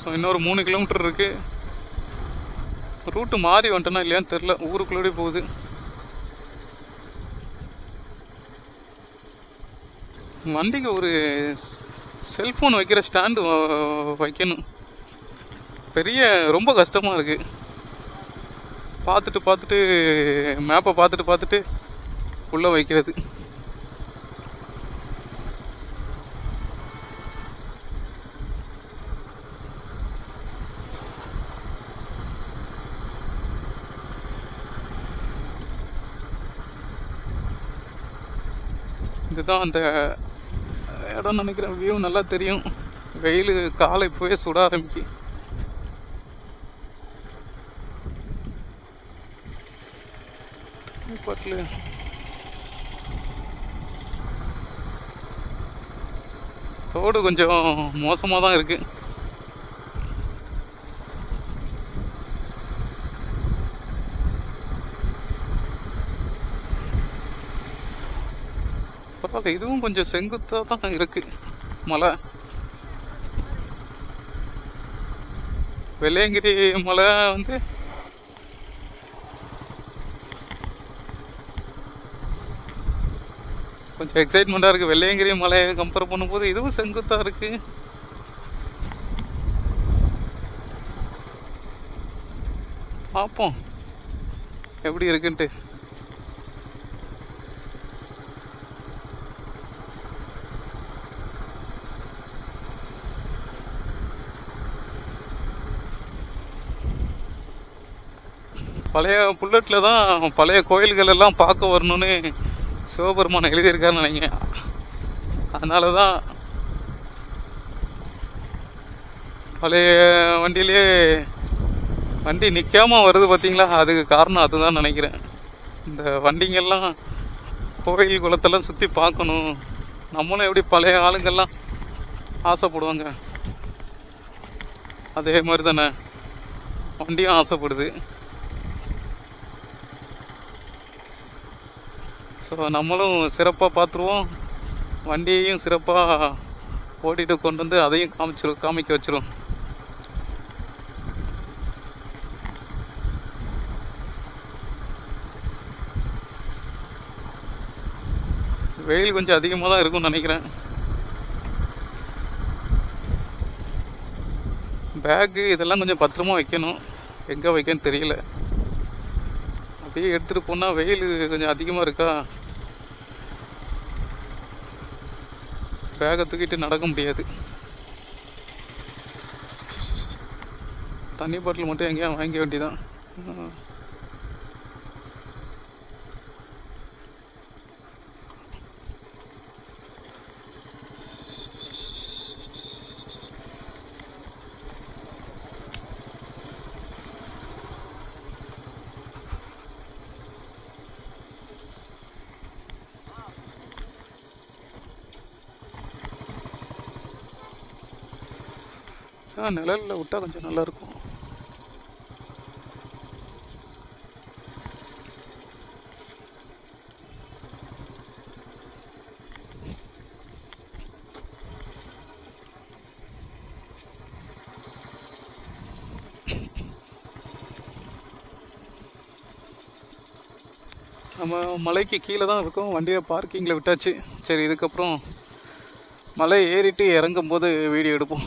ஸோ இன்னொரு 3 கிலோமீட்டர் இருக்குது. ரூட்டு மாறி வந்துட்டேன்னா இல்லையான்னு தெரில, ஊருக்குள்ளே போகுது. வண்டிக்கு ஒரு செல்ஃபோன் வைக்கிற ஸ்டாண்டு வைக்கணும். ரொம்ப கஷ்டமாக இருக்குது. பார்த்துட்டு மேப்பை பார்த்துட்டு உள்ளே வைக்கிறது. இதுதான் அந்த இடம் நினைக்கிறேன். வியூ நல்லா தெரியும். வெயில் காலை இப்போவே சுட ஆரம்பிக்கு. பாட்டில் ரோடு கொஞ்சம் மோசமாக தான் இருக்கு. பரவாயில்ல, இதுவும் கொஞ்சம் செங்குத்தா தான் இருக்கு. மலை வெள்ளையங்கிரி மலை வந்து கொஞ்சம் எக்ஸைட்மெண்ட்டாக இருக்குது. வெள்ளையங்கிரி மலையை கம்பேர் பண்ணும்போது இதுவும் செங்குத்தாக இருக்குது. பார்ப்போம் எப்படி இருக்குன்ட்டு. பழைய புல்லட்டில் தான் பழைய கோயில்கள் எல்லாம் பார்க்க வரணும்னு சிவபெருமான் எழுதியிருக்காருன்னு நினைக்கிறேன். அதனால தான் பழைய வண்டியிலே வண்டி நிற்காம வருது பார்த்தீங்களா, அதுக்கு காரணம் அதுதான் நினைக்கிறேன். இந்த வண்டிங்கெல்லாம் கோயில் குளத்தெல்லாம் சுற்றி பார்க்கணும், நம்மளும் எப்படி பழைய ஆளுங்கள்லாம் ஆசைப்படுவாங்க அதே மாதிரி தானே வண்டியும் ஆசைப்படுது. ஸோ நம்மளும் சிறப்பாக பார்த்துருவோம், வண்டியையும் சிறப்பாக ஓட்டிகிட்டு கொண்டு வந்து அதையும் காமிக்க வச்சிரும். வெயில் கொஞ்சம் அதிகமாக தான் இருக்கும்னு நினைக்கிறேன். பேக்கு இதெல்லாம் கொஞ்சம் பத்திரமா வைக்கணும், எங்கே வைக்கன்னு தெரியல. அப்படியே எடுத்துகிட்டு போனால் வெயில் கொஞ்சம் அதிகமாக இருக்கா, பேக்கை தூக்கிட்டு நடக்க முடியாது. தண்ணி பாட்டில் மட்டும் எங்கேயா வாங்க வேண்டியதான். நிழலில் விட்டால் கொஞ்சம் நல்லாயிருக்கும். நம்ம மலைக்கு கீழே தான் இருக்கோம், வண்டியை பார்க்கிங்கில் விட்டாச்சு. சரி, இதுக்கப்புறம் மலை ஏறிட்டு இறங்கும் போது வீடியோ எடுப்போம்.